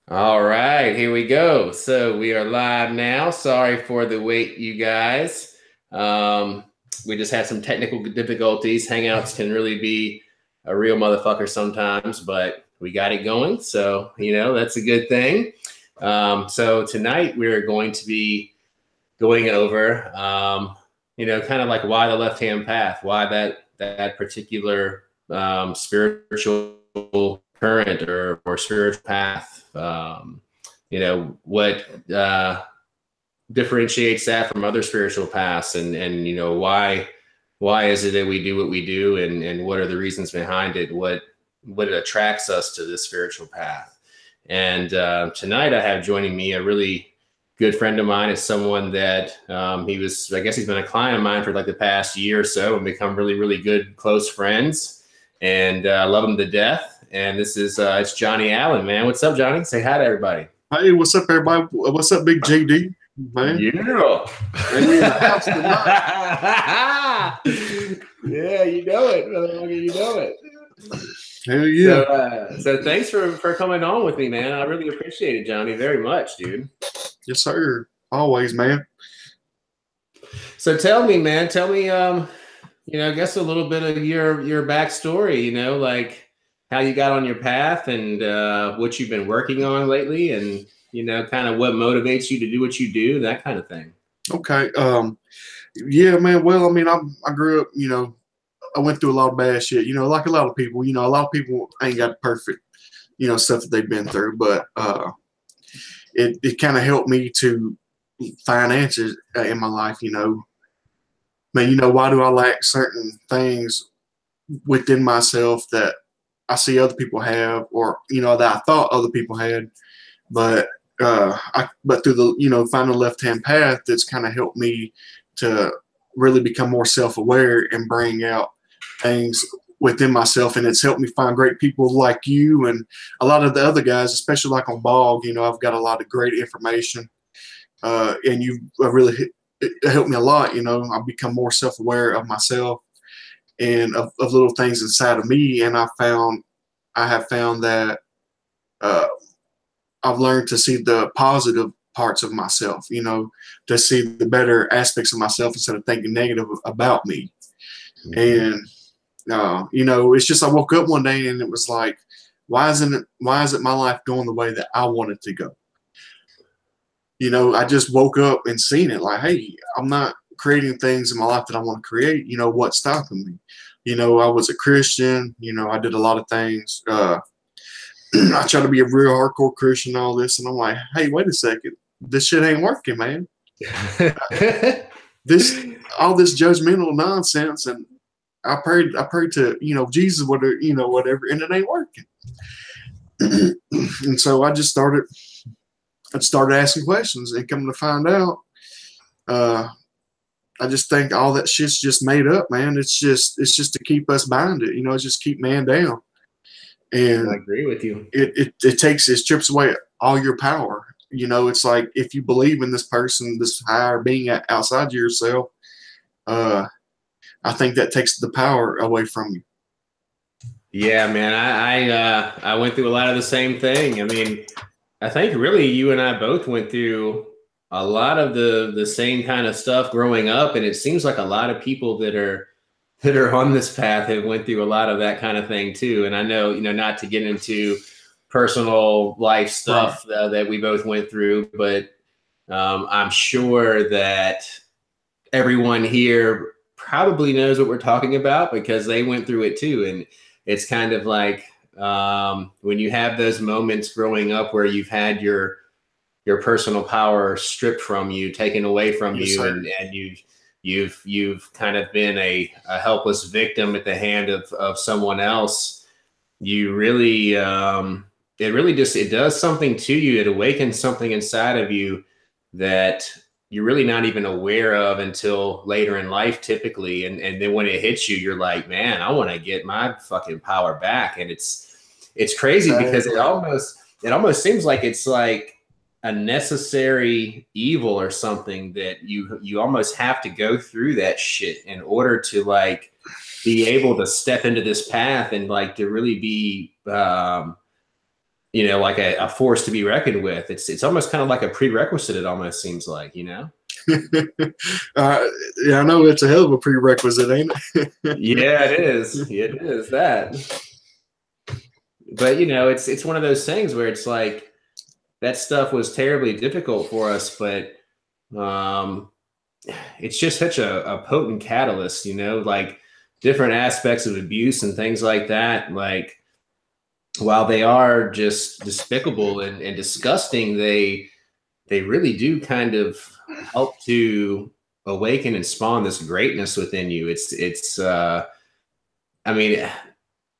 All right, here we go. So we are live now. Sorry for the wait, you guys. Um, we just had some technical difficulties. Hangouts can really be a real motherfucker sometimes, but we got it going. So, that's a good thing. So tonight we're going to be going over, kind of like why the left-hand path, why that particular spiritual current or spiritual path. What differentiates that from other spiritual paths, and why is it that we do what we do, and what are the reasons behind it? What attracts us to this spiritual path? And tonight I have joining me a really good friend of mine. Is someone that I guess he's been a client of mine for like the past year or so, and become really, really good, close friends, and I love him to death. And this is it's Johnny Allen, man. What's up, Johnny? Say hi to everybody. Hey, what's up, everybody? What's up, Big JD, man? Yeah. Yeah, you know it, motherfucker. You know it. Hell yeah. So thanks for coming on with me, man. I really appreciate it, Johnny, very much, dude. Yes, sir. Always, man. So tell me, man. I guess a little bit of your backstory. Like how you got on your path, and what you've been working on lately, and kind of what motivates you to do what you do, that kind of thing. Okay. Yeah, man. Well, I mean, I grew up. I went through a lot of bad shit. Like a lot of people. A lot of people ain't got perfect, stuff that they've been through, but it kind of helped me to find answers in my life. Man, why do I lack certain things within myself that I see other people have, or that I thought other people had, but through the find the left hand path, that's kind of helped me to really become more self aware and bring out things within myself, and it's helped me find great people like you and a lot of the other guys, especially like on Bog. I've got a lot of great information, and you've really it helped me a lot. I've become more self aware of myself and of little things inside of me. And I have found that I've learned to see the positive parts of myself, to see the better aspects of myself instead of thinking negative about me. Mm-hmm. And, it's just, I woke up one day and it was like, why isn't my life going the way that I want it to go? I just woke up and seen it like, hey, I'm not creating things in my life that I want to create. What's stopping me? I was a Christian. I did a lot of things. I try to be a real hardcore Christian, all this, and I'm like, hey, wait a second, this shit ain't working, man. all this judgmental nonsense, and I prayed to Jesus, whatever, and it ain't working. And so I just started asking questions, and coming to find out, I just think all that shit's just made up, man. It's just to keep us binded, it's just keep man down. And I agree with you. It strips away all your power. It's like, if you believe in this person, this higher being outside yourself, I think that takes the power away from you. Yeah, man. I went through a lot of the same thing. I mean, I think really you and I both went through a lot of the same kind of stuff growing up, and it seems like a lot of people that are on this path have went through a lot of that kind of thing too. And I know, not to get into personal life stuff that we both went through, but I'm sure that everyone here probably knows what we're talking about because they went through it too. And it's kind of like when you have those moments growing up where you've had your personal power stripped from you, taken away from you, and you've kind of been a helpless victim at the hand of someone else. You really, it does something to you. It awakens something inside of you that you're really not even aware of until later in life, typically. And then when it hits you, you're like, man, I want to get my fucking power back. And it's crazy because it almost seems like it's like a necessary evil or something, that you almost have to go through that shit in order to like be able to step into this path and like to really be like a force to be reckoned with. It's almost kind of like a prerequisite. It almost seems like, Yeah, I know it's a hell of a prerequisite, ain't it? Yeah, it is. It is that. But it's one of those things where it's like that stuff was terribly difficult for us, but um, it's just such a potent catalyst, like different aspects of abuse and things like that. Like, while they are just despicable and disgusting, they really do kind of help to awaken and spawn this greatness within you. I mean,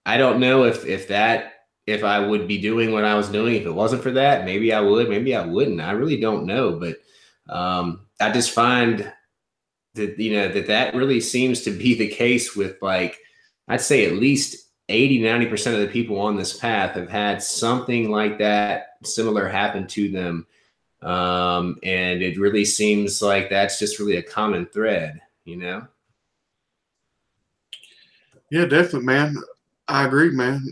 I don't know if I would be doing what I was doing if it wasn't for that. Maybe I would, maybe I wouldn't. I really don't know, but I just find that that really seems to be the case with, like, I'd say at least 80-90% of the people on this path have had something like that similar happen to them. And it really seems like that's just really a common thread. Yeah, definitely, man. I agree, man.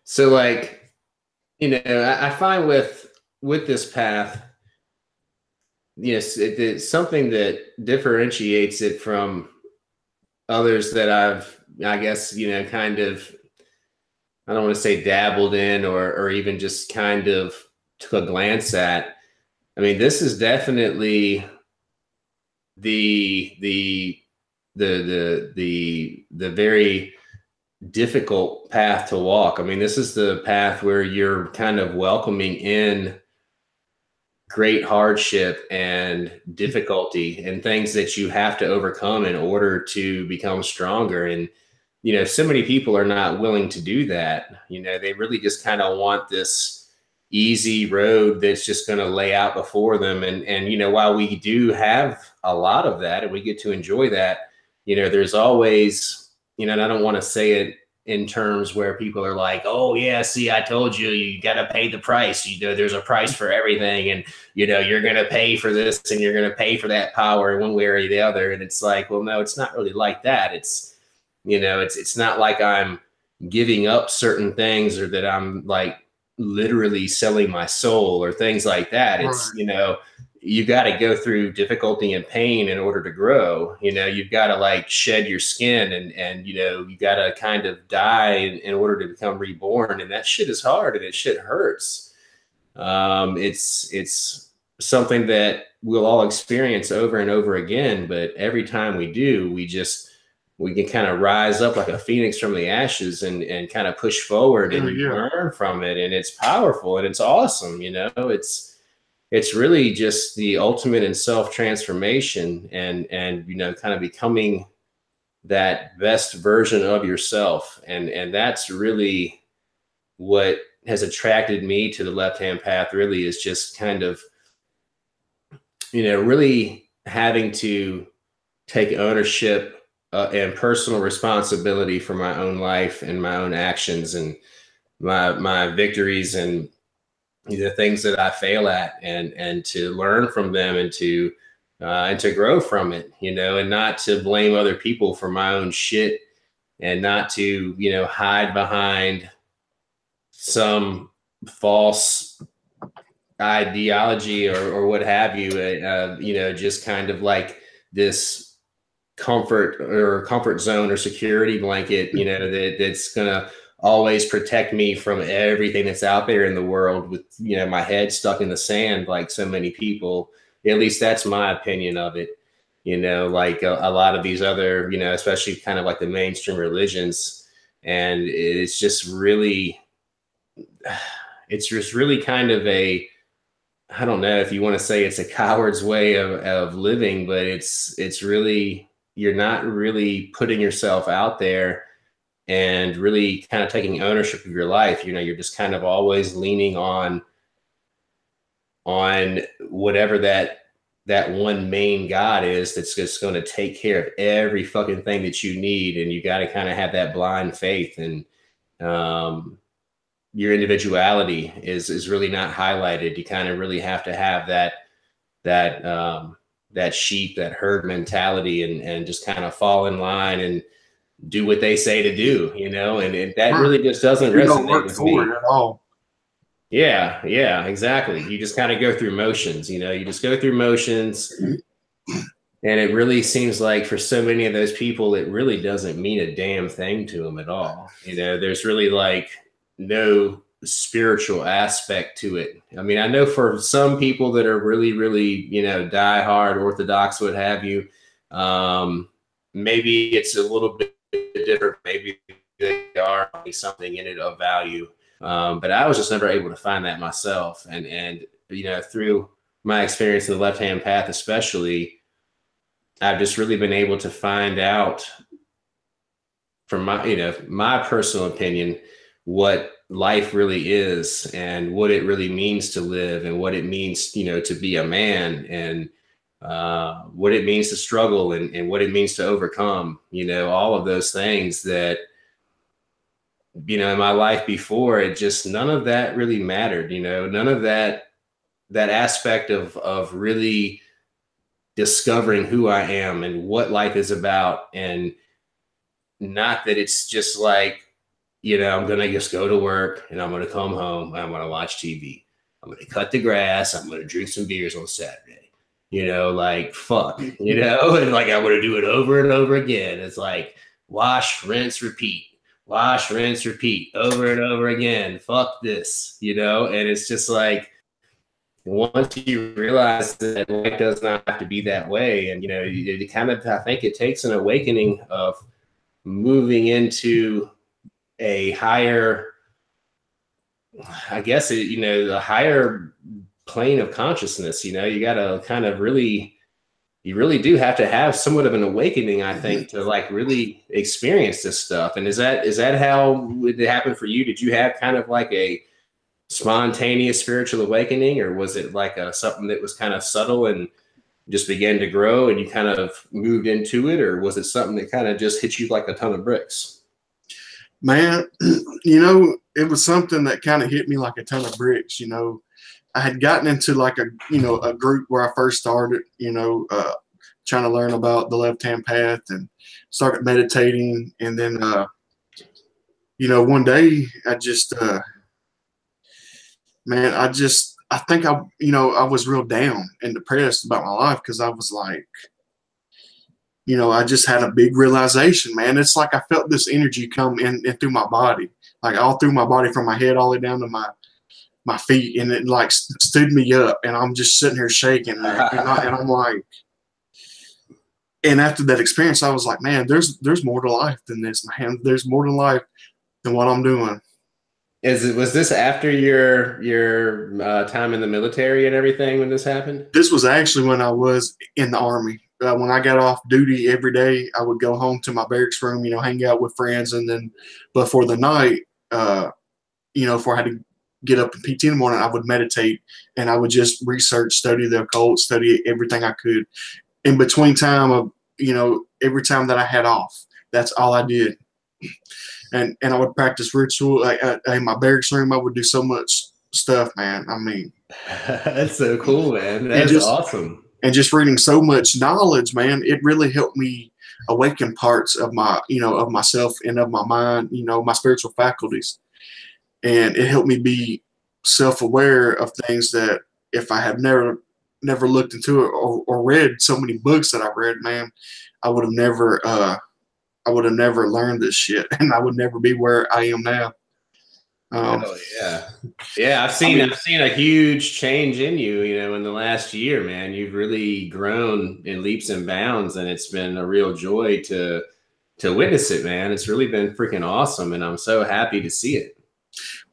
So, like, I find with this path, yes, it's something that differentiates it from others that I guess, kind of, I don't want to say dabbled in, or even just kind of took a glance at. I mean, this is definitely the the the very difficult path to walk. I mean, this is the path where you're kind of welcoming in great hardship and difficulty and things that you have to overcome in order to become stronger. And so many people are not willing to do that. They really just kind of want this easy road that's just going to lay out before them. And while we do have a lot of that and we get to enjoy that, there's always, and I don't want to say it in terms where people are like, oh yeah, see, I told you, you got to pay the price. There's a price for everything. And, you're going to pay for this and you're going to pay for that power in one way or the other. And it's like, well, no, it's not really like that. It's not like I'm giving up certain things, or that I'm like literally selling my soul or things like that. It's, you got to go through difficulty and pain in order to grow. You've got to like shed your skin, and you got to kind of die in order to become reborn. And that shit is hard, and it shit hurts. It's something that we'll all experience over and over again. But every time we do, we can kind of rise up like a phoenix from the ashes and kind of push forward, and you learn from it. And it's powerful and it's awesome. It's really just the ultimate in self-transformation and kind of becoming that best version of yourself. And that's really what has attracted me to the left-hand path, really, is just kind of, really having to take ownership and personal responsibility for my own life and my own actions and my victories and the things that I fail at, and to learn from them and to grow from it, and not to blame other people for my own shit, and not to, hide behind some false ideology or what have you, just kind of like this comfort zone or security blanket, that's gonna always protect me from everything that's out there in the world, with my head stuck in the sand like so many people. At least that's my opinion of it. Like a lot of these other, especially kind of like the mainstream religions, and it's just really kind of a, I don't know if you want to say it's a coward's way of living, but it's really, you're not really putting yourself out there and really kind of taking ownership of your life. You're just kind of always leaning on whatever that one main God is, that's just going to take care of every fucking thing that you need. And you got to kind of have that blind faith. And your individuality is really not highlighted. You kind of really have to have that that sheep, that herd mentality, and just kind of fall in line and do what they say to do, and that really just doesn't You don't resonate work with for me. it at all. Yeah, exactly. You just kind of go through motions, you just go through motions. And it really seems like for so many of those people, it really doesn't mean a damn thing to them at all. There's really like no spiritual aspect to it. I mean, I know for some people that are really, really, diehard Orthodox, what have you, maybe it's a little bit different. Maybe they are something in it of value. But I was just never able to find that myself. And through my experience in the left-hand path, especially, I've just really been able to find out from my personal opinion, what life really is and what it really means to live and what it means, to be a man, and what it means to struggle, and what it means to overcome, all of those things that, in my life before, it just, none of that really mattered, none of that aspect of really discovering who I am and what life is about. And not that it's just like, I'm going to just go to work and I'm going to come home. I'm going to watch TV. I'm going to cut the grass. I'm going to drink some beers on Saturday, like fuck, and like I want to do it over and over again. It's like wash, rinse, repeat, wash, rinse, repeat over and over again. Fuck this, and it's just like, once you realize that life does not have to be that way, and it kind of, I think it takes an awakening of moving into a higher, I guess, the higher plane of consciousness. You got to kind of really, you really do have to have somewhat of an awakening, I think, to like really experience this stuff. And is that how it happened for you? Did you have kind of like a spontaneous spiritual awakening, or was it like something that was kind of subtle and just began to grow and you kind of moved into it, or was it something that kind of just hit you like a ton of bricks? Man, it was something that kind of hit me like a ton of bricks. I had gotten into like a group where I first started, trying to learn about the left-hand path, and started meditating. And then, one day I just, man, I think I was real down and depressed about my life, because I was like, I just had a big realization, man. It's like I felt this energy come in through my body, like all through my body, from my head all the way down to my feet, and it like stood me up, and I'm just sitting here shaking there, and I'm like, and after that experience, I was like, man, there's more to life than this, man. There's more to life than what I'm doing. Was this after your time in the military and everything when this happened? This was actually when I was in the Army. When I got off duty every day, I would go home to my barracks room, hang out with friends, and then, but for the night, before I had to get up and PT in the morning, I would meditate, and I would just research, study the occult, study everything I could. In between time of, every time that I had off, that's all I did. And I would practice ritual. Like in my barracks room, I would do so much stuff, man. I mean, that's so cool, man. That's awesome. And just reading so much knowledge, man, it really helped me awaken parts of my, of myself and of my mind, my spiritual faculties. And it helped me be self-aware of things that if I had never looked into it, or read so many books that I've read, man, I would have never learned this shit, and I would never be where I am now. Oh yeah. I've seen a huge change in you, in the last year, man. You've really grown in leaps and bounds, and it's been a real joy to witness it, man. It's really been freaking awesome, and I'm so happy to see it.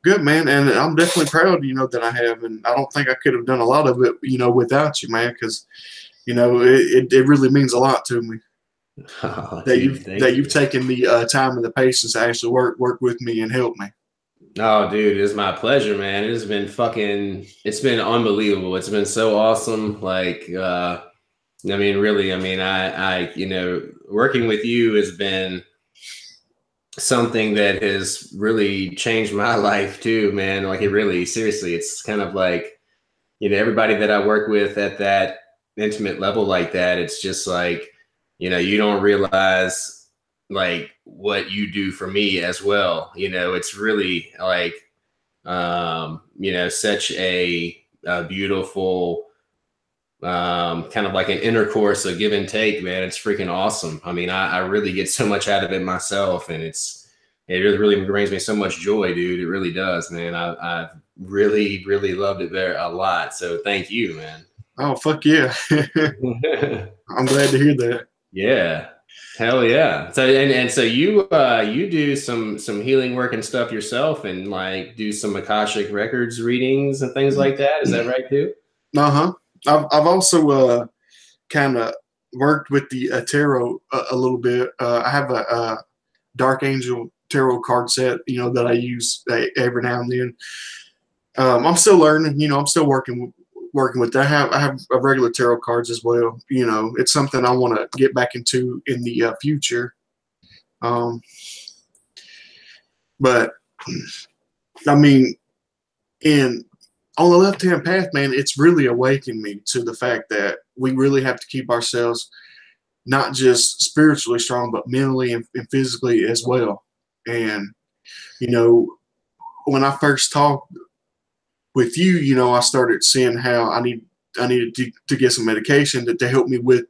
Good, man, and I'm definitely proud, that I have, and I don't think I could have done a lot of it, without you, man, because, it really means a lot to me. Oh, that dude, you've taken the time and the patience to actually work with me and help me. Oh, dude, it's my pleasure, man. It's been unbelievable. It's been so awesome. Like, I working with you has been something that has really changed my life too, man. Like, it really, seriously, it's kind of like, everybody that I work with at that intimate level like that, it's just like, you don't realize like what you do for me as well. It's really like, such a beautiful, kind of like an intercourse, a give and take, man. It's freaking awesome. I mean, I really get so much out of it myself, and it really brings me so much joy, dude. It really does, man. I've really, really loved it there a lot. So thank you, man. Oh, fuck yeah. I'm glad to hear that. Yeah. Hell yeah. So and so you do some healing work and stuff yourself, and like do some Akashic records readings and things like that. Is that right too? Uh-huh. I've also kind of worked with the tarot a little bit. I have a Dark Angel tarot card set, that I use every now and then. I'm still learning, I'm still working with that. I have regular tarot cards as well. It's something I want to get back into in the future. But I mean, on the left-hand path, man, it's really awakened me to the fact that we really have to keep ourselves not just spiritually strong, but mentally and physically as well. And, when I first talked with you, I started seeing how I needed to get some medication to help me with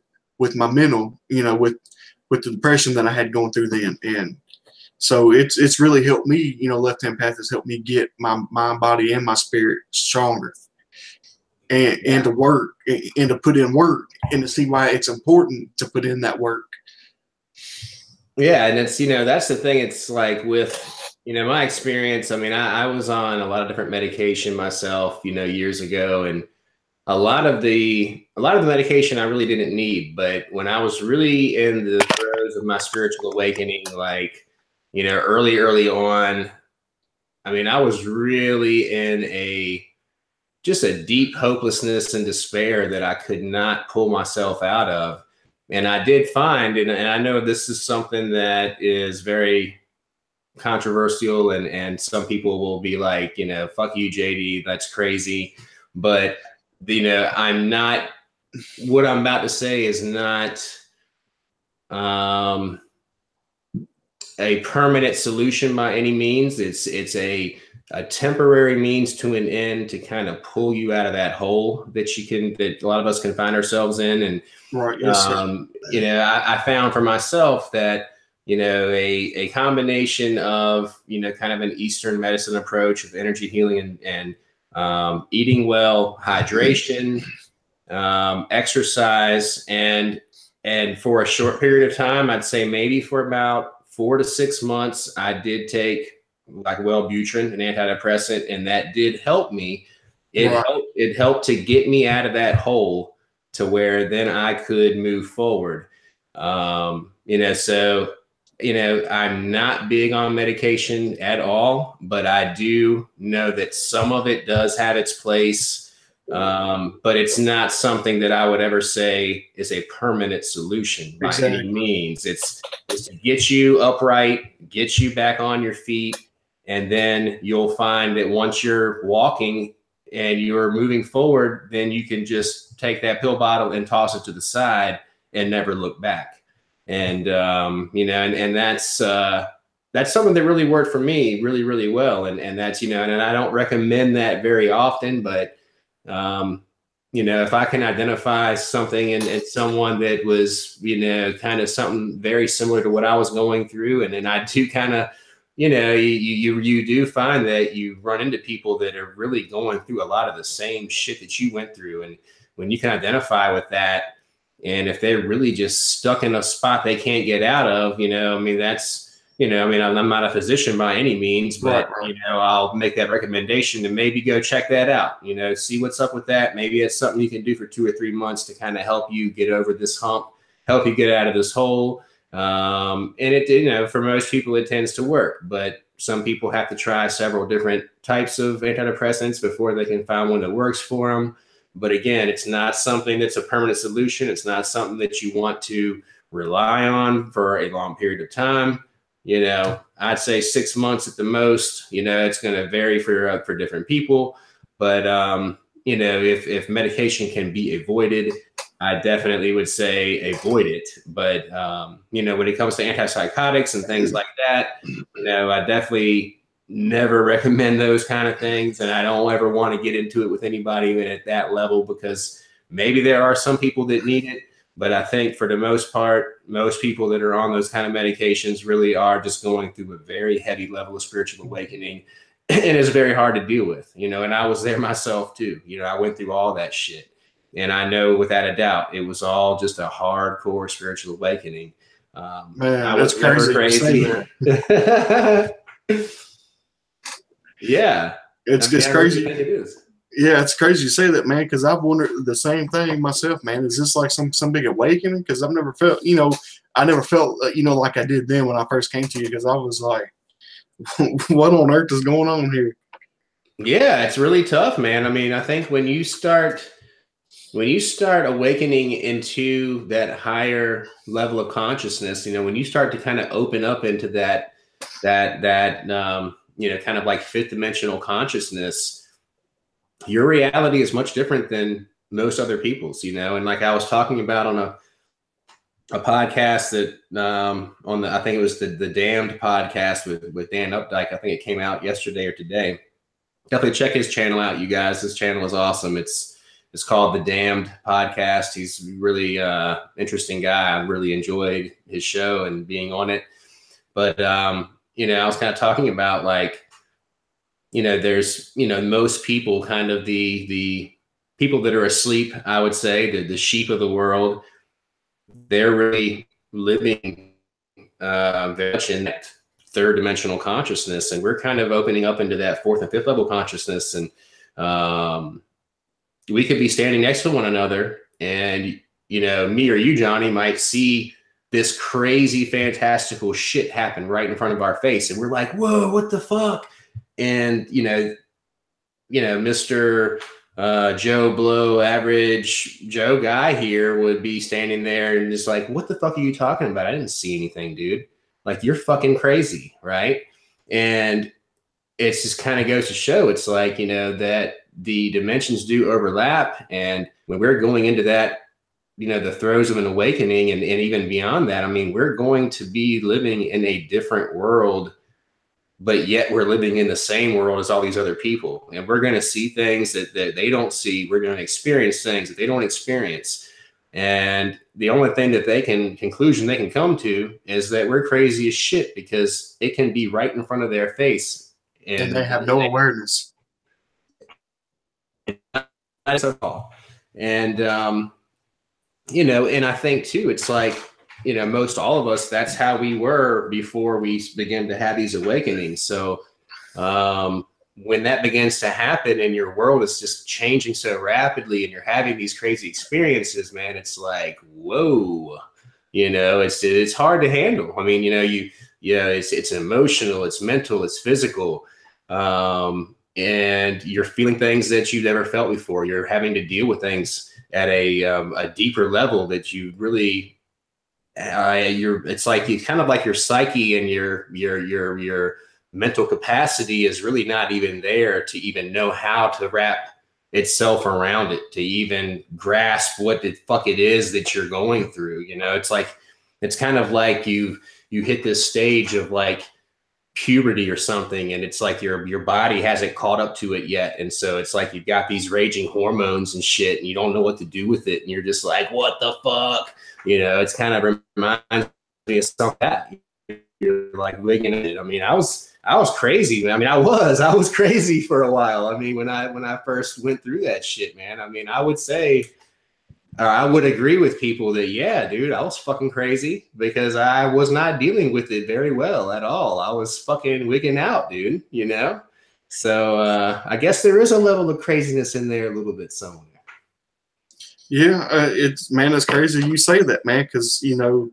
my mental, with the depression that I had going through then. And so it's really helped me, Left Hand Path has helped me get my mind, body, and my spirit stronger. And to work and to put in work and to see why it's important to put in that work. Yeah, and it's that's the thing. It's like with my experience. I mean, I was on a lot of different medication myself, years ago, and a lot of the medication I really didn't need. But when I was really in the throes of my spiritual awakening, like early on, I mean, I was really in just a deep hopelessness and despair that I could not pull myself out of. And I did find, and I know this is something that is very controversial, and some people will be like, fuck you, JD, that's crazy. But, I'm not, what I'm about to say is not a permanent solution by any means. It's a temporary means to an end to kind of pull you out of that hole that a lot of us can find ourselves in. And, right. Yes, I found for myself that, a combination of, kind of an Eastern medicine approach of energy healing and eating well, hydration, exercise, and for a short period of time, I'd say maybe for about 4 to 6 months, I did take like Wellbutrin, an antidepressant, and that did help me. It helped to get me out of that hole to where then I could move forward. So, I'm not big on medication at all, but I do know that some of it does have its place. But it's not something that I would ever say is a permanent solution by any means. It's to get you upright, get you back on your feet, and then you'll find that once you're walking and you're moving forward, then you can just take that pill bottle and toss it to the side and never look back. And and that's something that really worked for me really, really well. And that's, and I don't recommend that very often, but if I can identify something in someone that was, kind of something very similar to what I was going through, and then I do kind of, you do find that you run into people that are really going through a lot of the same shit that you went through. And when you can identify with that, and if they're really just stuck in a spot they can't get out of, I mean, that's, I'm not a physician by any means, but, right. I'll make that recommendation to maybe go check that out, see what's up with that. Maybe it's something you can do for 2 or 3 months to kind of help you get over this hump, help you get out of this hole. And it, for most people, it tends to work, but some people have to try several different types of antidepressants before they can find one that works for them. But again, it's not something that's a permanent solution. It's not something that you want to rely on for a long period of time. I'd say 6 months at the most. It's going to vary for different people. But, if medication can be avoided, I definitely would say avoid it. But, you know, when it comes to antipsychotics and things like that, you know, I definitely never recommend those kind of things. And I don't ever want to get into it with anybody even at that level, because maybe there are some people that need it. But I think for the most part, most people that are on those kind of medications really are just going through a very heavy level of spiritual awakening. And it's very hard to deal with, you know, and I was there myself too. You know, I went through all that shit. And I know without a doubt, it was all just a hardcore spiritual awakening. Man, I that's was never crazy. Yeah. It's I mean, I really crazy. think it is. Yeah, it's crazy you say that, man, because I've wondered the same thing myself, man. Is this like some big awakening? Because I've never felt, you know, I never felt, you know, like I did then when I first came to you, because I was like, what on earth is going on here? Yeah, it's really tough, man. I mean, I think when you start awakening into that higher level of consciousness, you know, when you start to kind of open up into that you know, kind of like fifth dimensional consciousness, your reality is much different than most other people's, you know. And like I was talking about on a podcast that on the, I think it was the Damned podcast with Dan Updike. I think it came out yesterday or today. Definitely check his channel out, you guys. This channel is awesome. It's called the Damned Podcast. He's a really interesting guy. I really enjoyed his show and being on it. But you know, I was kind of talking about, like, you know, there's, you know, most people, kind of the people that are asleep, I would say, the sheep of the world, they're really living very much in that third dimensional consciousness, and we're kind of opening up into that fourth and fifth level consciousness. And we could be standing next to one another, and, you know, me or you, Johnny, might see this crazy fantastical shit happen right in front of our face, and we're like, whoa, what the fuck? And you know, Mr. Joe Blow, average Joe guy here would be standing there and just like, what the fuck are you talking about? I didn't see anything, dude. Like, you're fucking crazy, right? And it's just kind of goes to show, it's like, you know, that the dimensions do overlap. And when we're going into that, you know, the throes of an awakening, and even beyond that, I mean, we're going to be living in a different world, but yet we're living in the same world as all these other people. And we're going to see things that they don't see. We're going to experience things that they don't experience. And the only thing that conclusion they can come to is that we're crazy as shit, because it can be right in front of their face. And they have no awareness. And, you know, and I think too, it's like, you know, most all of us, that's how we were before we began to have these awakenings. So when that begins to happen and your world is just changing so rapidly and you're having these crazy experiences, man, it's like, whoa, you know, it's hard to handle. I mean, you know, it's emotional, it's mental, it's physical. And you're feeling things that you've never felt before. You're having to deal with things at a deeper level that you really, it's like you kind of like your psyche and your mental capacity is really not even there to even know how to wrap itself around it, to even grasp what the fuck it is that you're going through. You know, it's like, it's kind of like you hit this stage of like puberty or something, and it's like your body hasn't caught up to it yet. And so it's like you've got these raging hormones and shit, and you don't know what to do with it, and you're just like, what the fuck? You know, it's kind of reminds me of something that you're like living in it. I mean, I was crazy. I mean, I was crazy for a while. I mean, when I first went through that shit, man, I mean, I would say, I would agree with people that, yeah, dude, I was fucking crazy, because I was not dealing with it very well at all. I was fucking wigging out, dude, you know? So I guess there is a level of craziness in there a little bit somewhere. Yeah, it's crazy you say that, man, because, you know,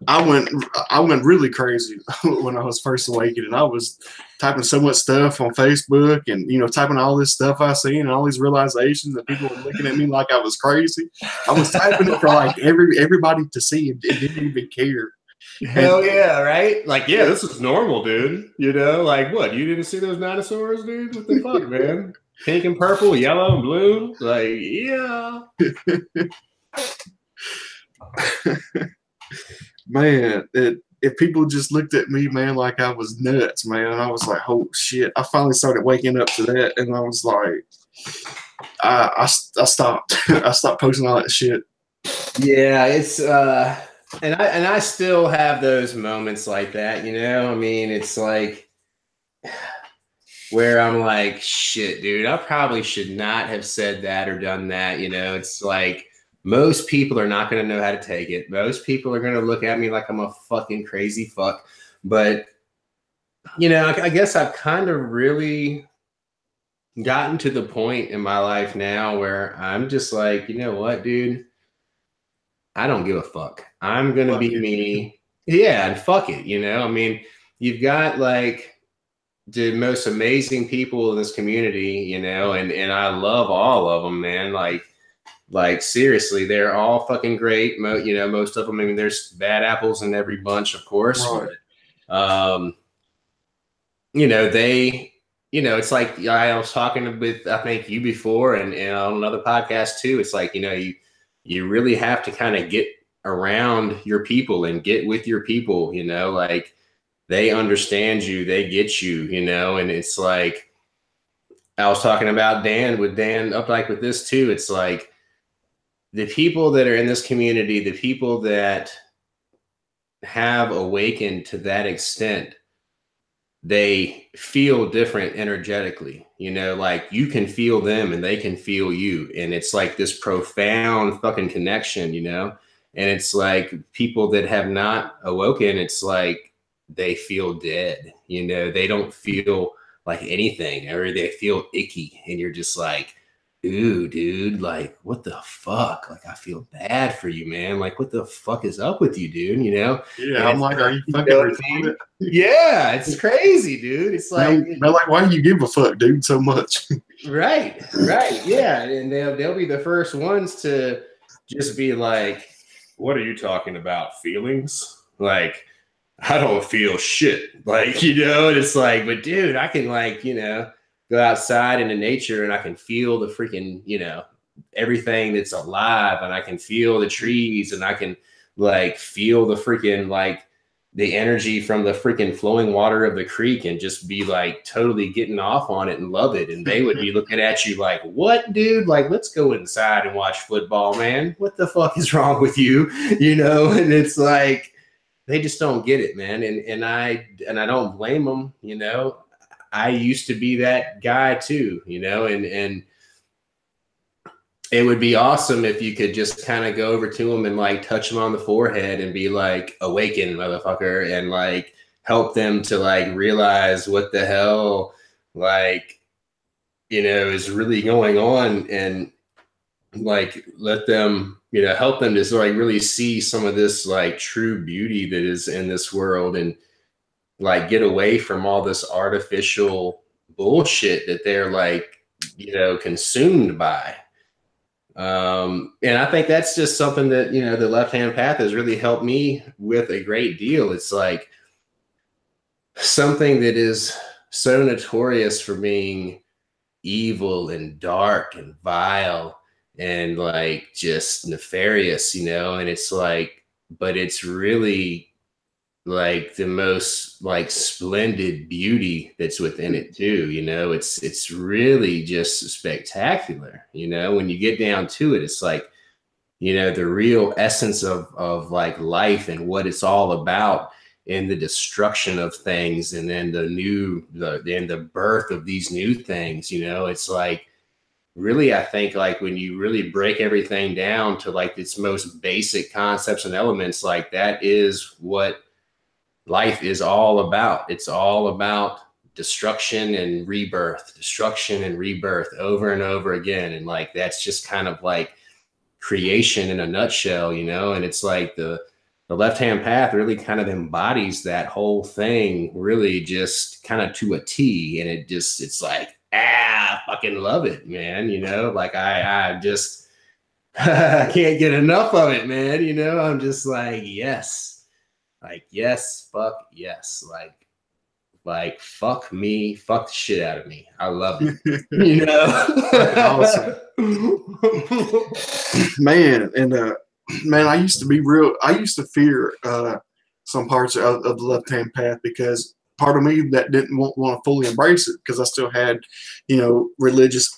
I went really crazy when I was first awakening. I was typing so much stuff on Facebook, and, you know, typing all this stuff I seen and all these realizations, that people were looking at me like I was crazy. I was typing it for like everybody to see, and didn't even care. Hell yeah, right? Like, yeah, this is normal, dude. You know, like, what? You didn't see those dinosaurs, dude? What the fuck, man? Pink and purple, yellow and blue. Like, yeah. Man, if people just looked at me, man, like I was nuts, man, I was like, oh shit. I finally started waking up to that, and I was like, I stopped. I stopped posting all that shit. Yeah, it's and I still have those moments like that, you know? I mean, it's like where I'm like, shit, dude, I probably should not have said that or done that, you know? It's like most people are not going to know how to take it. Most people are going to look at me like I'm a fucking crazy fuck. But you know, I guess I've kind of really gotten to the point in my life now where I'm just like, you know what, dude? I don't give a fuck. I'm gonna Fuck be it. me. Yeah, and fuck it, you know? I mean, you've got like the most amazing people in this community, you know, and I love all of them, man. Like seriously, they're all fucking great. You know, most of them. I mean, there's bad apples in every bunch, of course, Right. but you know, you know, it's like I was talking with I think you before and on another podcast too. It's like, you know, you really have to kind of get around your people and get with your people, you know, like they understand you, they get you, you know, and it's like I was talking about Dan up like with this too. It's like the people that are in this community, the people that have awakened to that extent, they feel different energetically, you know, like you can feel them and they can feel you. And it's like this profound fucking connection, you know? And it's like people that have not awoken, it's like they feel dead, you know, they don't feel like anything or they feel icky. And you're just like, ooh, dude, like what the fuck? Like I feel bad for you, man. Like what the fuck is up with you, dude? You know? Yeah, And I'm it's like, are you you fucking know what I retarded? mean? Yeah, it's crazy, dude. It's like They're like, why do you give a fuck, dude, so much? right, yeah, and they'll be the first ones to just be like, "What are you talking about? Feelings? Like, I don't feel shit." Like, you know, and it's like, but dude, I can like, you know, go outside into nature and I can feel the freaking, you know, everything that's alive, and I can feel the trees, and I can like feel the freaking like the energy from the freaking flowing water of the creek and just be like totally getting off on it and love it. And they would be looking at you like, what, dude? Like, let's go inside and watch football, man. What the fuck is wrong with you? You know? And it's like, they just don't get it, man. And I don't blame them, you know. I used to be that guy too, you know, and it would be awesome if you could just kind of go over to them and like touch them on the forehead and be like, awaken, motherfucker, and like help them to like realize what the hell, like, you know, is really going on, and like let them, you know, help them to sort of like really see some of this like true beauty that is in this world, and like get away from all this artificial bullshit that they're like, you know, consumed by. And I think that's just something that, you know, the left hand path has really helped me with a great deal. It's like something that is so notorious for being evil and dark and vile and like just nefarious, you know, and it's like, but it's really like the most like splendid beauty that's within it too, you know. It's really just spectacular, you know, when you get down to it. It's like, you know, the real essence of like life and what it's all about, in the destruction of things, and then the birth of these new things, you know. It's like really, I think like when you really break everything down to like its most basic concepts and elements, like that is what life is all about. It's all about destruction and rebirth over and over again. And like, that's just kind of like creation in a nutshell, you know? And it's like the left-hand path really kind of embodies that whole thing, really just kind of to a T. And it's like, fucking love it, man. You know, like I just, I can't get enough of it, man. You know, I'm just like, yes, fuck yes. Like like, fuck me, fuck the shit out of me. I love you. You Awesome. Man, and man, I used to fear some parts of the left-hand path, because part of me that didn't want to fully embrace it, because I still had, religious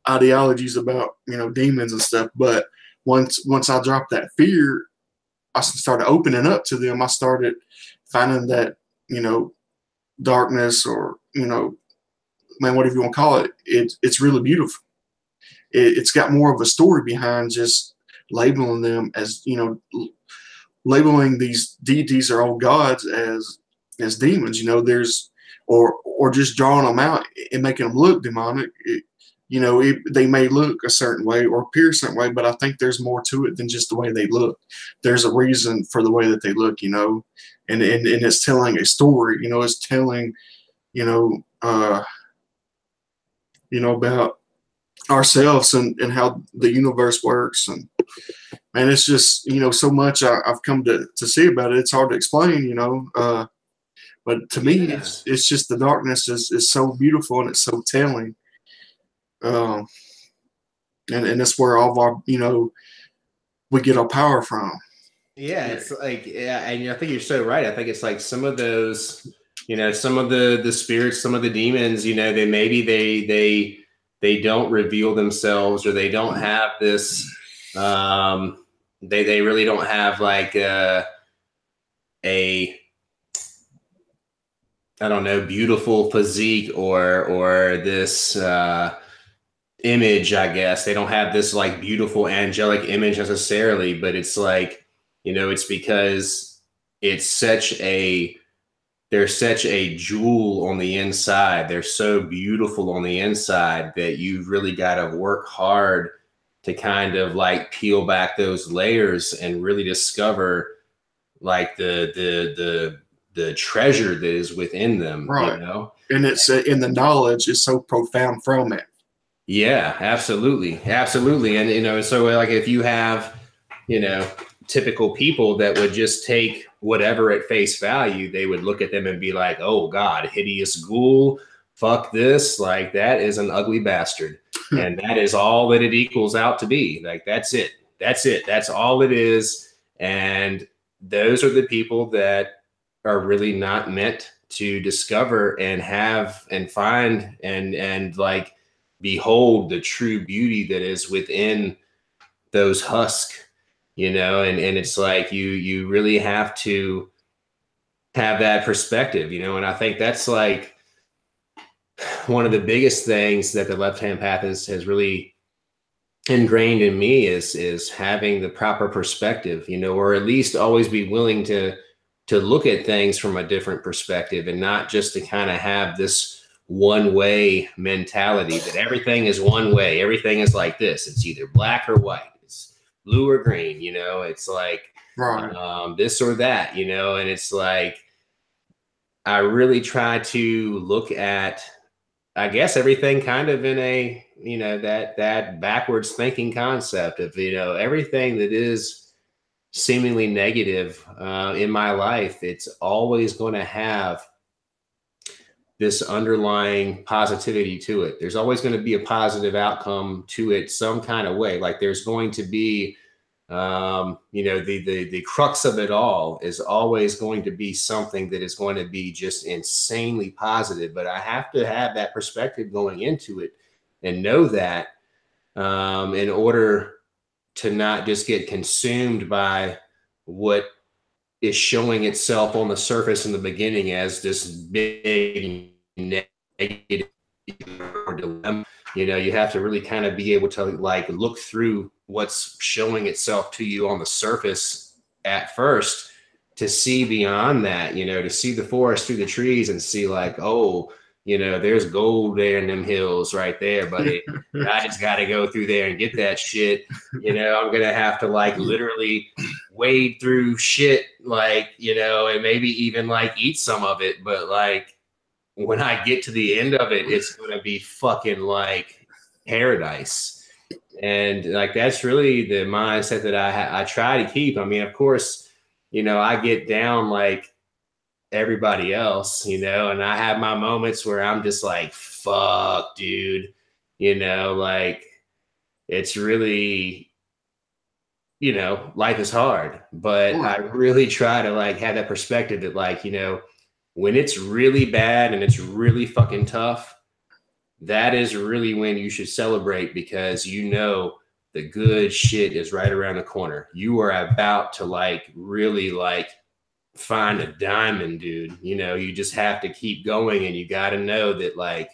ideologies about, demons and stuff. But once I dropped that fear, I started opening up to them. I started finding that, darkness, or, man, whatever you want to call it, it's really beautiful. It's got more of a story behind just labeling them as, labeling these deities or old gods as demons. There's, or just drawing them out and making them look demonic. They may look a certain way or appear a certain way, but I think there's more to it than just the way they look. There's a reason for the way that they look, and it's telling a story. It's telling, about ourselves and how the universe works. And it's just, so much I've come to see about it. It's hard to explain, but to me, it's just the darkness is so beautiful, and it's so telling. And that's where all of our, we get our power from. Yeah, it's like, and I think you're so right. I think it's like some of those, some of the spirits, some of the demons, they don't reveal themselves, or they don't have this, they really don't have like a I don't know, beautiful physique or this image, I guess. They don't have this like beautiful angelic image necessarily, but it's like, it's because it's they're such a jewel on the inside. They're so beautiful on the inside that you've really got to work hard to kind of like peel back those layers and really discover like the treasure that is within them, right? And it's in the knowledge is so profound from it. Yeah, absolutely, and so like if you have, typical people that would just take whatever at face value, they would look at them and be like, oh God, hideous ghoul, fuck this, like that is an ugly bastard, and that is all that it equals out to be. Like that's it, that's all it is. And those are the people that are really not meant to discover and have and find and like behold the true beauty that is within those husks, and it's like you really have to have that perspective, and I think that's like one of the biggest things that the left-hand path has really ingrained in me is having the proper perspective, or at least always be willing to look at things from a different perspective, and not just to kind of have this one way mentality that everything is one way. Everything is like this. It's either black or white. It's blue or green, it's like this or that, and it's like, I really try to look at, I guess, everything kind of in a, that backwards thinking concept of, everything that is seemingly negative in my life, it's always going to have this underlying positivity to it. There's always going to be a positive outcome to it some kind of way. Like there's going to be, the crux of it all is always going to be something that is going to be just insanely positive. But I have to have that perspective going into it and know that in order to not just get consumed by what is showing itself on the surface in the beginning as this big negative or dilemma. You have to really kind of be able to like look through what's showing itself to you on the surface at first to see beyond that, to see the forest through the trees and see like, oh, there's gold there in them hills right there, buddy. I just got to go through there and get that shit. I'm going to have to like literally wade through shit, like, and maybe even like eat some of it. But like, when I get to the end of it, it's going to be fucking like paradise. And like, that's really the mindset that I try to keep. I mean, of course, I get down like everybody else, you know, and I have my moments where I'm just like, fuck, dude, you know, like it's really, you know, life is hard, but I really try to like have that perspective that like, you know, when it's really bad and it's really fucking tough, that is really when you should celebrate because you know the good shit is right around the corner. You are about to like really like find a diamond, dude. You know, you just have to keep going and you got to know that like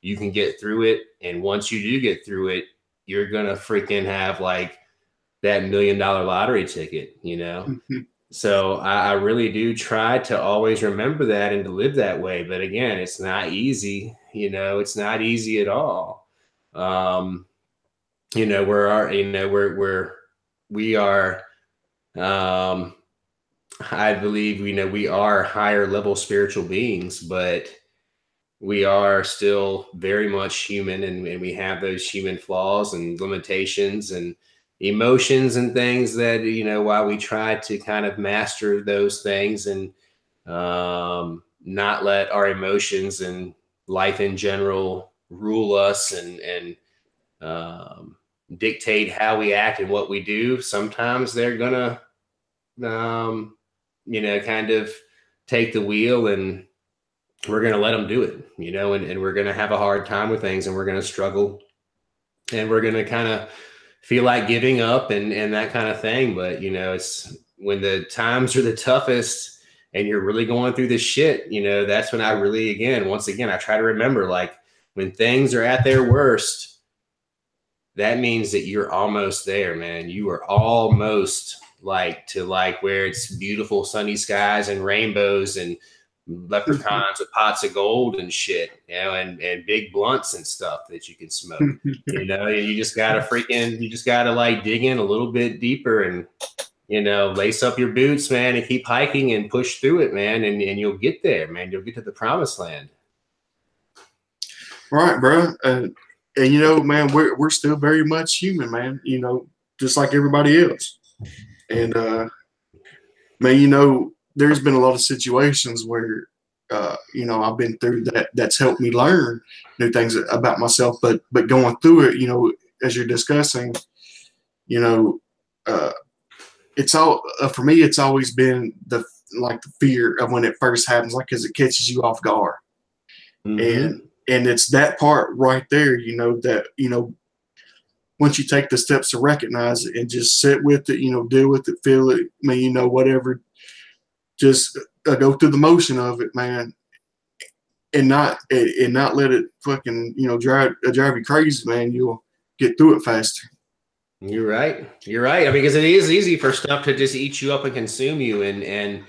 you can get through it. And once you do get through it, you're going to freaking have like that $1 million lottery ticket, you know? So I really do try to always remember that and to live that way. But again, it's not easy, you know, it's not easy at all. You know, we are, um, I believe, you know, we are higher level spiritual beings, but we are still very much human and we have those human flaws and limitations and emotions and things that, you know, while we try to kind of master those things and not let our emotions and life in general rule us and dictate how we act and what we do, sometimes they're gonna, you know, kind of take the wheel and we're going to let them do it, you know, and we're going to have a hard time with things and we're going to struggle and we're going to kind of feel like giving up and that kind of thing. But, you know, it's when the times are the toughest and you're really going through this shit, you know, that's when I really, once again, I try to remember like when things are at their worst, that means that you're almost there, man. You are almost like to like where it's beautiful sunny skies and rainbows and leprechauns with pots of gold and shit, you know, and big blunts and stuff that you can smoke. You know, you just gotta like dig in a little bit deeper and, you know, lace up your boots, man, and keep hiking and push through it, man, and you'll get there, man. You'll get to the promised land. Right, bro. And you know, man, we're still very much human, man. You know, just like everybody else. And man, you know, there's been a lot of situations where you know, I've been through that's helped me learn new things about myself. But going through it, you know, as you're discussing, you know, it's all for me. It's always been the fear of when it first happens, like because it catches you off guard, and it's that part right there, you know, that you know. Once you take the steps to recognize it and just sit with it, you know, deal with it, feel it, I mean, you know, whatever, just go through the motion of it, man, and not let it fucking, you know, drive you crazy, man. You'll get through it faster. You're right. You're right. I mean, because it is easy for stuff to just eat you up and consume you, and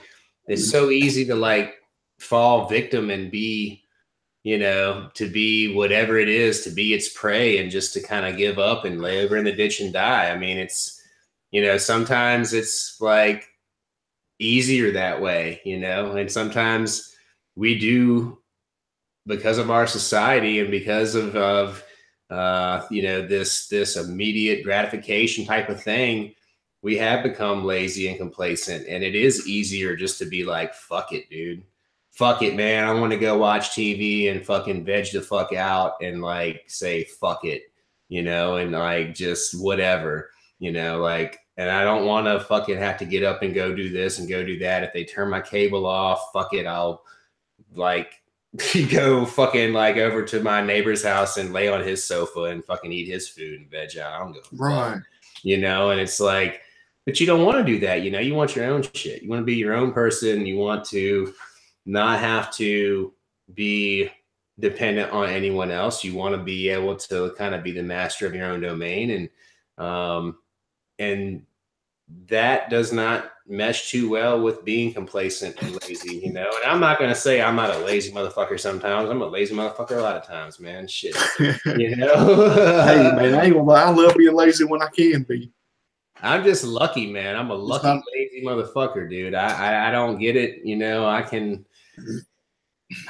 it's so easy to like fall victim and be, you know, to be whatever it is, to be its prey and just to kind of give up and lay over in the ditch and die. I mean, it's, you know, sometimes it's like easier that way, you know, and sometimes we do because of our society and because of you know, this immediate gratification type of thing, we have become lazy and complacent, and it is easier just to be like, fuck it, dude. Fuck it, man. I want to go watch TV and fucking veg the fuck out and like say fuck it, you know, and like just whatever, you know, like, and I don't want to fucking have to get up and go do this and go do that. If they turn my cable off, fuck it, I'll like go fucking like over to my neighbor's house and lay on his sofa and fucking eat his food and veg out. I don't go Right. You know, and it's like, but you don't want to do that. You know, you want your own shit. You want to be your own person. You want to not have to be dependent on anyone else. You want to be able to kind of be the master of your own domain. And that does not mesh too well with being complacent and lazy, you know. And I'm not going to say I'm not a lazy motherfucker sometimes. I'm a lazy motherfucker a lot of times, man. Shit, you know. Hey, man, I ain't gonna lie. I love being lazy when I can be. I'm just lucky, man. I'm a lucky, lazy motherfucker, dude. I don't get it, you know. I can.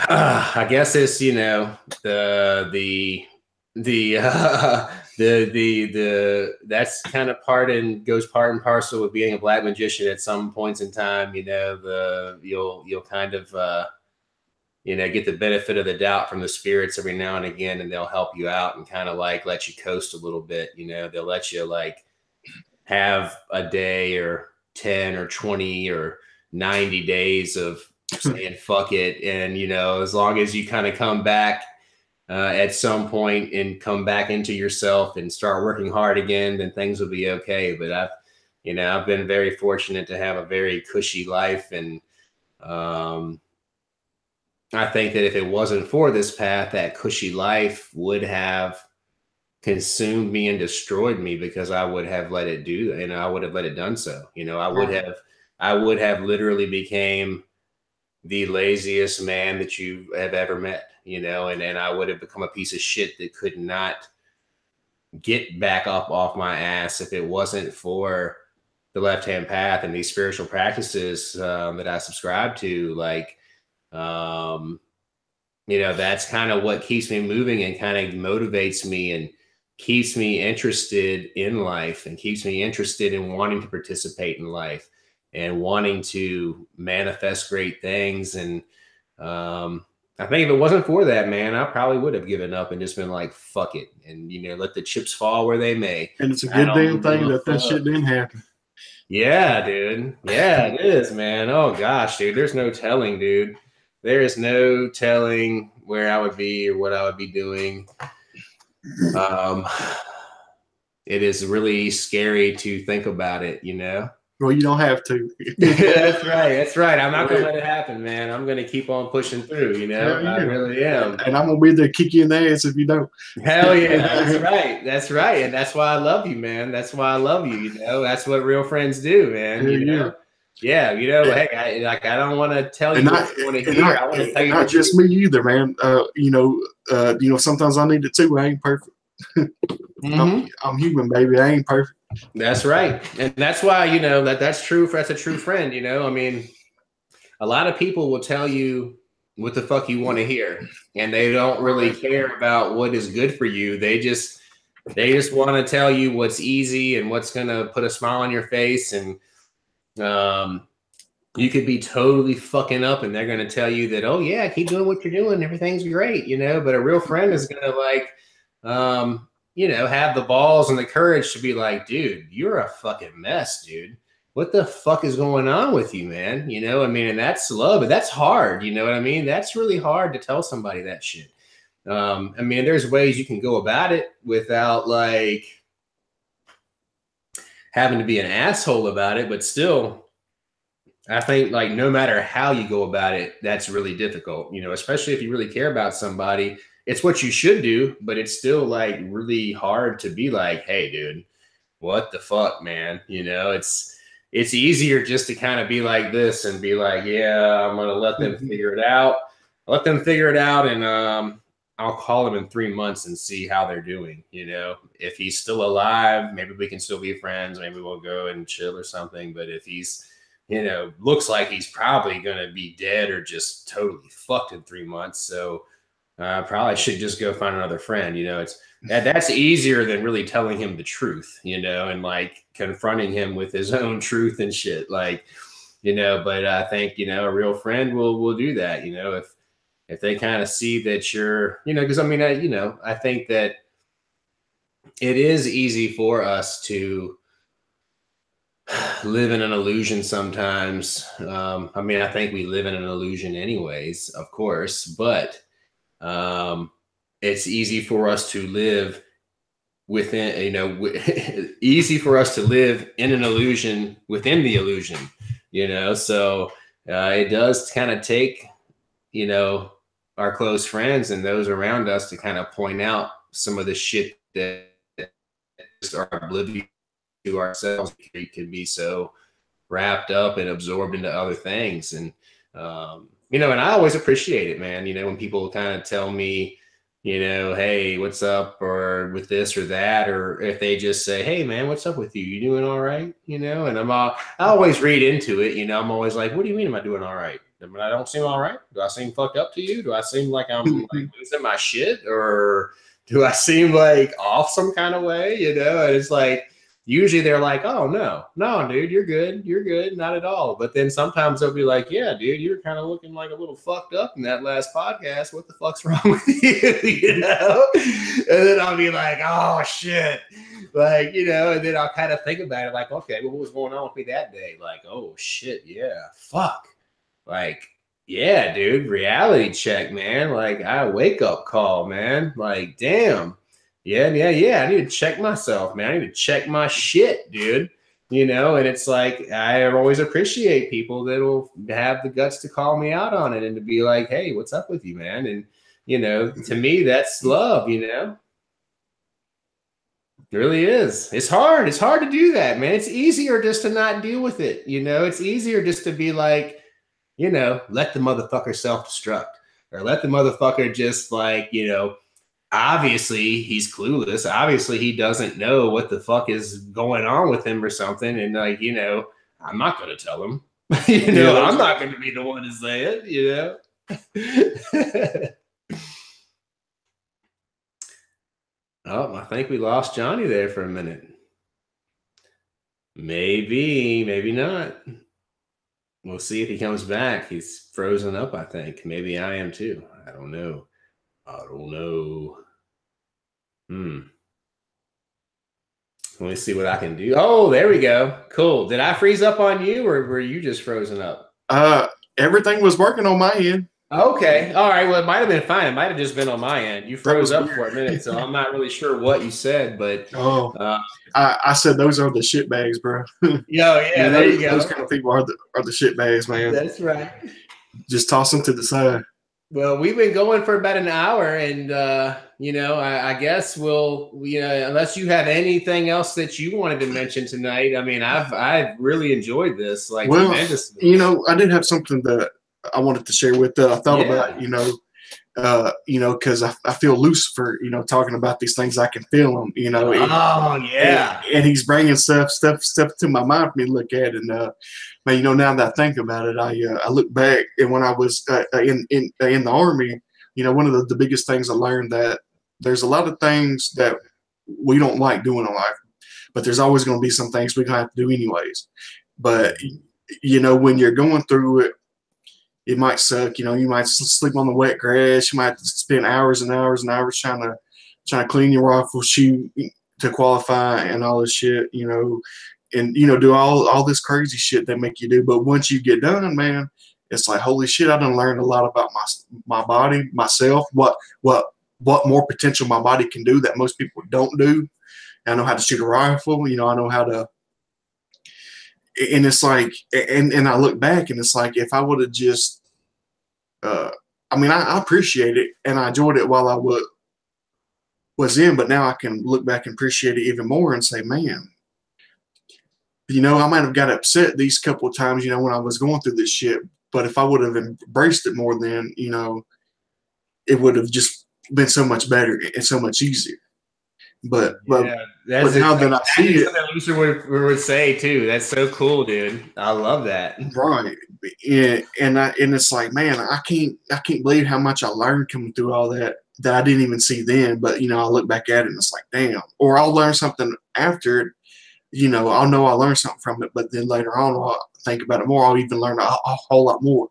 I guess it's, you know, the that's kind of goes part and parcel with being a black magician at some points in time. You'll kind of get the benefit of the doubt from the spirits every now and again, and they'll help you out and kind of like let you coast a little bit. They'll let you like have a day or 10 or 20 or 90 days of saying fuck it. And, as long as you kind of come back at some point and come back into yourself and start working hard again, then things will be okay. But I've been very fortunate to have a very cushy life. And I think that if it wasn't for this path, that cushy life would have consumed me and destroyed me, because I would have let it do, I would have let it done so. I would have literally became the laziest man that you have ever met, and I would have become a piece of shit that could not get back up off my ass if it wasn't for the left-hand path and these spiritual practices that I subscribe to. Like, that's kind of what keeps me moving and kind of motivates me and keeps me interested in life and keeps me interested in wanting to participate in life and wanting to manifest great things. And I think if it wasn't for that, man, I probably would have given up and just been like, fuck it. And, let the chips fall where they may. And it's a good damn thing that shit didn't happen. Yeah, dude. Yeah, it is, man. Oh, gosh, dude. There's no telling, dude. There is no telling where I would be or what I would be doing. It is really scary to think about it, Well, you don't have to. That's right. I'm not going to let it happen, man. I'm going to keep on pushing through, I really am. And I'm going to be there to kick you in the ass if you don't. Hell yeah. That's right. And that's why I love you, man. That's why I love you. That's what real friends do, man. Yeah. Hey, I don't want to tell you what you want to hear. I want to tell you. Not just me either, man. Sometimes I need it too. I ain't perfect. I'm human, baby. I ain't perfect. That's right. And that's why, that's true. That's a true friend, I mean, a lot of people will tell you what the fuck you want to hear, and they don't really care about what is good for you. They just want to tell you what's easy and what's going to put a smile on your face. And you could be totally fucking up and they're going to tell you that, oh yeah, keep doing what you're doing. Everything's great, but a real friend is going to like, have the balls and the courage to be like, dude, you're a fucking mess, dude. What the fuck is going on with you, man? And that's love, but that's hard. You know what I mean? That's really hard to tell somebody that shit. There's ways you can go about it without like having to be an asshole about it, but still, I think like no matter how you go about it, that's really difficult, especially if you really care about somebody. It's what you should do, but it's still like really hard to be like, hey, dude, what the fuck, man? It's easier just to kind of be like this and be like, yeah, I'm going to let them figure it out. Let them figure it out. And I'll call them in 3 months and see how they're doing. If he's still alive, maybe we can still be friends. Maybe we'll go and chill or something. But if he's, looks like he's probably going to be dead or just totally fucked in 3 months. So I probably should just go find another friend. That's easier than really telling him the truth, and like confronting him with his own truth and shit. Like, but I think, a real friend will do that, if they kind of see that you're, because I think that it is easy for us to live in an illusion sometimes. I think we live in an illusion anyways, of course, but it's easy for us to live within, easy for us to live in an illusion within the illusion, so it does kind of take, our close friends and those around us to kind of point out some of the shit that just are oblivious to ourselves. We can be so wrapped up and absorbed into other things. And, and I always appreciate it, man. When people kind of tell me, hey, what's up, or with this or that, or if they just say, hey, man, what's up with you? You doing all right? And I always read into it. I'm always like, what do you mean? Am I doing all right? I don't seem all right. Do I seem fucked up to you? Do I seem like I'm like losing my shit, or Do I seem like off some kind of way? You know, and it's like, usually they're like, oh, no, dude, you're good. You're good. Not at all. But then sometimes they'll be like, yeah, dude, you're kind of looking like a little fucked up in that last podcast. What the fuck's wrong with you? You know? And then I'll be like, oh, shit. Like, you know, and then I'll kind of think about it like, okay, well, what was going on with me that day? Like, oh, shit, yeah, fuck. Like, yeah, dude, reality check, man. Like, I wake up call, man. Like, damn. Yeah. I need to check myself, man. I need to check my shit, dude. You know, and it's like, I always appreciate people that will have the guts to call me out on it and to be like, hey, what's up with you, man? And, you know, to me, that's love, you know? It really is. It's hard. It's hard to do that, man. It's easier just to not deal with it. You know, it's easier just to be like, you know, let the motherfucker self-destruct or let the motherfucker just like, you know, obviously he's clueless. Obviously he doesn't know what the fuck is going on with him or something. And like, you know, I'm not going to tell him, you know, yeah, I'm not going to be the one to say it, you know? Oh, I think we lost Johnny there for a minute. Maybe not. We'll see if he comes back. He's frozen up, I think. Maybe I am too. I don't know. Let me see what I can do. Oh, there we go. Cool. Did I freeze up on you or were you just frozen up? Everything was working on my end. Okay. All right. Well, it might have been fine. It might have just been on my end. You froze up for a minute, so I'm not really sure what you said, but I said those are the shit bags, bro. Yeah, there you go. Those kind of people are the shit bags, man. That's right. Just toss them to the side. Well, we've been going for about an hour, and you know, I guess we'll, you know, unless you have anything else that you wanted to mention tonight. I mean, I've really enjoyed this, like, tremendously. You know, I did have something that I wanted to share with that I thought about, you know, because I feel loose for, you know, talking about these things. I can feel them, you know. And he's bringing stuff to my mind for me to look at. And man, you know, now that I think about it, I look back and when I was in the Army, you know, one of the biggest things I learned that there's a lot of things that we don't like doing in life, but there's always going to be some things we're going to have to do anyways. But you know, when you're going through it, it might suck. You know, you might sleep on the wet grass. You might spend hours and hours and hours trying to clean your rifle, shoot to qualify and all this shit, you know, and, you know, do all this crazy shit they make you do. But once you get done, man, it's like, holy shit, I done learned a lot about my body, myself, what more potential my body can do that most people don't do. I know how to shoot a rifle. You know, I know how to. And it's like, and I look back and it's like, if I would have just, I mean, I appreciate it and I enjoyed it while I was in, but now I can look back and appreciate it even more and say, man, you know, I might have got upset these couple of times, you know, when I was going through this shit, but if I would have embraced it more then, you know, it would have just been so much better and so much easier. But now that I see it, Luther would say too. That's so cool, dude. I love that. Right, and it's like, man, I can't believe how much I learned coming through all that I didn't even see then. But you know, I look back at it and it's like, damn. Or I'll learn something after it. You know, I'll know I learned something from it, but then later on, I'll think about it more. I'll even learn a whole lot more.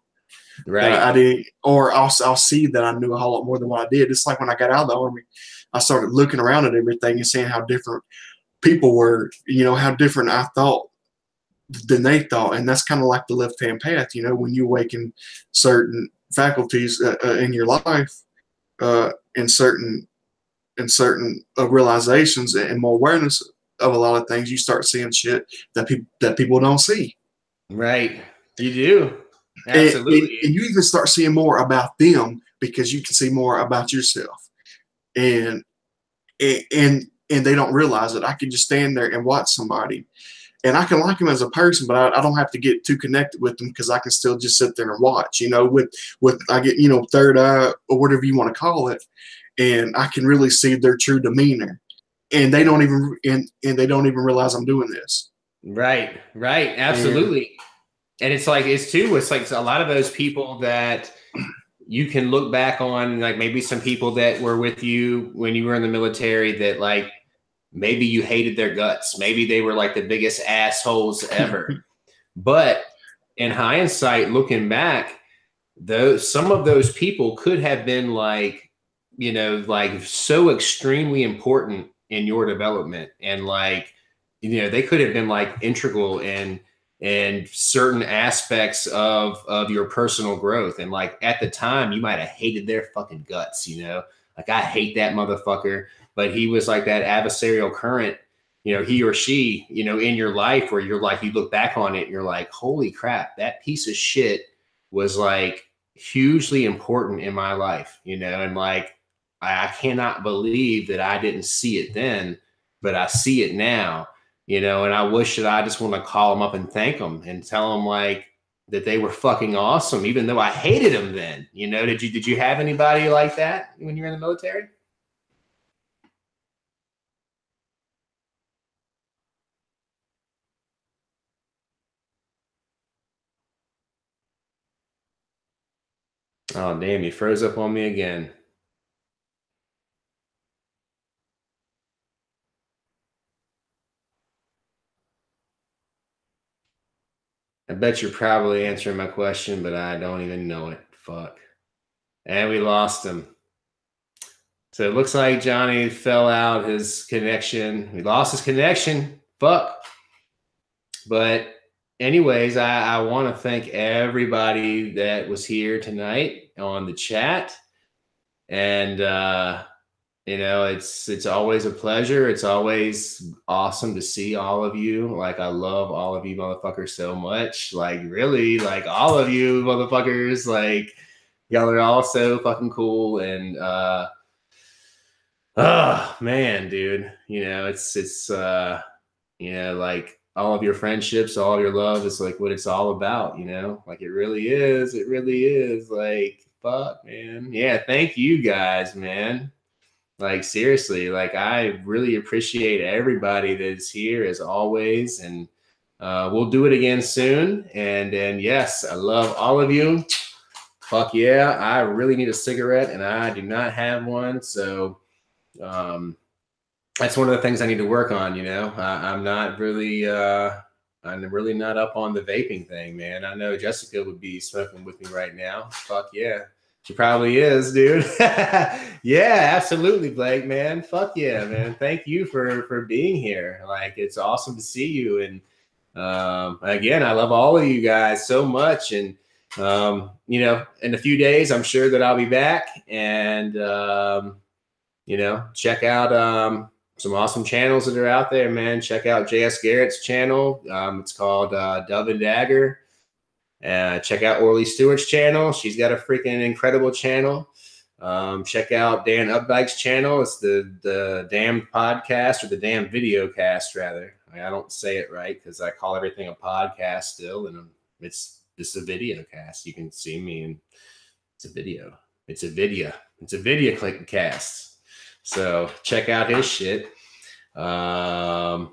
Right. I did, or I'll see that I knew a whole lot more than what I did. It's like when I got out of the Army, I started looking around at everything and seeing how different people were, you know, how different I thought than they thought. And that's kind of like the left-hand path, you know, when you awaken certain faculties in your life, in certain realizations and more awareness of a lot of things, you start seeing shit that people don't see. Right. You do. Absolutely. And you even start seeing more about them because you can see more about yourself. And they don't realize it. I can just stand there and watch somebody, and I can like them as a person, but I don't have to get too connected with them because I can still just sit there and watch. You know, with I get, you know, third eye or whatever you want to call it, and I can really see their true demeanor, and they don't even realize I'm doing this. Right. Absolutely. And it's like, it's like a lot of those people that you can look back on like maybe some people that were with you when you were in the military that like maybe you hated their guts. Maybe they were like the biggest assholes ever. But in hindsight, looking back, some of those people could have been like, you know, like so extremely important in your development, and like, you know, they could have been like integral in certain aspects of your personal growth. And like at the time, you might have hated their fucking guts, you know, like I hate that motherfucker, but he was like that adversarial current, you know, he or she, you know, in your life where you're like, you look back on it and you're like, holy crap, that piece of shit was like hugely important in my life, you know, and like, I cannot believe that I didn't see it then, but I see it now, you know, and I wish that I just want to call them up and thank them and tell them like that they were fucking awesome, even though I hated them then, you know. Did you have anybody like that when you were in the military? Oh, damn, you froze up on me again. I bet you're probably answering my question, but I don't even know it. Fuck. And we lost him. So it looks like Johnny fell out his connection. We lost his connection. Fuck. But anyways, I want to thank everybody that was here tonight on the chat. And you know, it's always a pleasure. It's always awesome to see all of you. Like I love all of you motherfuckers so much. Like really, like all of you motherfuckers, like y'all are all so fucking cool. And oh man, dude, you know, it's you know, like all of your friendships, all of your love is like what it's all about, you know? Like it really is. It really is. Like fuck, man. Yeah, thank you guys, man. Like seriously, like I really appreciate everybody that's here as always, and we'll do it again soon. And yes, I love all of you. Fuck yeah, I really need a cigarette, and I do not have one, so um, that's one of the things I need to work on. You know, I'm not really, I'm really not up on the vaping thing, man. I know Jessica would be smoking with me right now. Fuck yeah. She probably is, dude. Yeah, absolutely, Blake, man. Fuck yeah, man. Thank you for being here. Like, it's awesome to see you. And again, I love all of you guys so much. And you know, in a few days, I'm sure that I'll be back. And you know, check out some awesome channels that are out there, man. Check out JS Garrett's channel. It's called Dove and Dagger. Check out Orly Stewart's channel. She's got a freaking incredible channel. Check out Dan Updike's channel. It's the damn podcast, or the damn video cast, rather. I don't say it right because I call everything a podcast still, and it's a video cast. You can see me, and it's a video. It's a video. It's a video click cast. So check out his shit. Okay,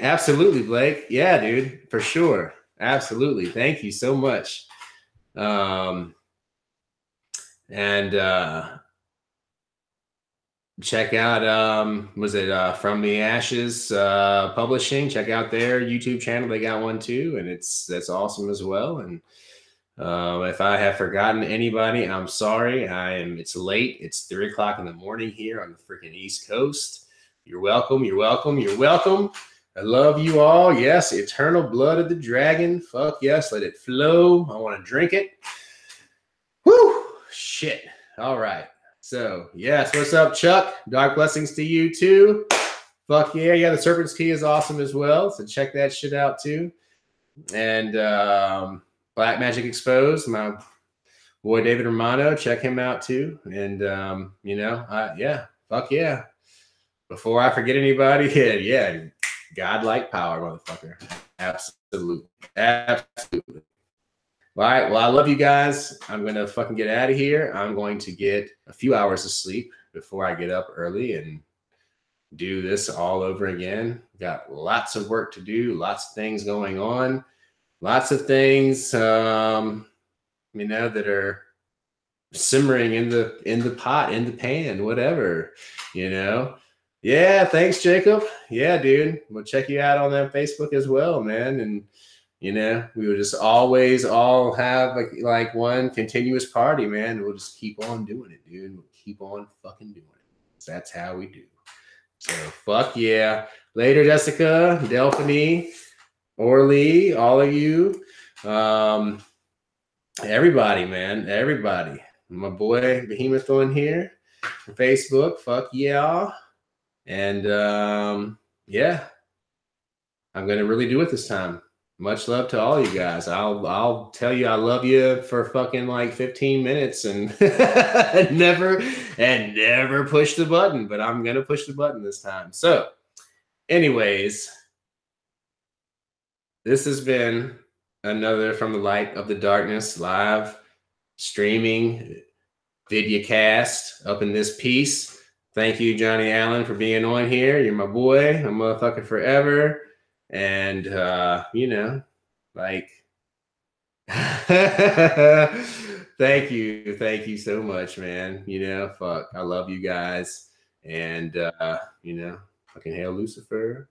absolutely, Blake. Yeah, dude, for sure. Absolutely. Thank you so much. And check out was it From the Ashes Publishing. Check out their YouTube channel. They got one too, and that's awesome as well. And if I have forgotten anybody, I'm sorry. It's late. It's 3 o'clock in the morning here on the freaking East Coast. You're welcome. You're welcome. You're welcome. I love you all. Yes, eternal blood of the dragon. Fuck yes, let it flow. I want to drink it. Whew, shit. All right. So, yes, what's up, Chuck? Dark blessings to you, too. Fuck yeah. Yeah, the Serpent's Key is awesome as well. So check that shit out, too. And Black Magic Exposed, my boy David Romano. Check him out, too. And, you know, yeah, fuck yeah. Before I forget anybody, yeah, godlike power, motherfucker. Absolutely. Absolutely. All right. Well, I love you guys. I'm going to fucking get out of here. I'm going to get a few hours of sleep before I get up early and do this all over again. Got lots of work to do, lots of things going on, lots of things, you know, that are simmering in the pot, in the pan, whatever, you know. Yeah, thanks, Jacob. Yeah, dude. We'll check you out on that Facebook as well, man. And you know, we will just always all have like one continuous party, man. We'll just keep on doing it, dude. We'll keep on fucking doing it. That's how we do. So fuck yeah. Later, Jessica, Delphine, Orly, all of you. Everybody, man. Everybody. My boy Behemoth on here. Facebook. Fuck yeah. And yeah, I'm gonna really do it this time. Much love to all you guys. I'll tell you I love you for fucking like 15 minutes and never push the button, but I'm gonna push the button this time. So, anyways, this has been another From the Light of the Darkness live streaming videocast up in this piece. Thank you, Johnny Allen, for being on here. You're my boy. I'm motherfucking forever. And you know, like thank you so much, man. You know, fuck, I love you guys. And you know, fucking hail Lucifer.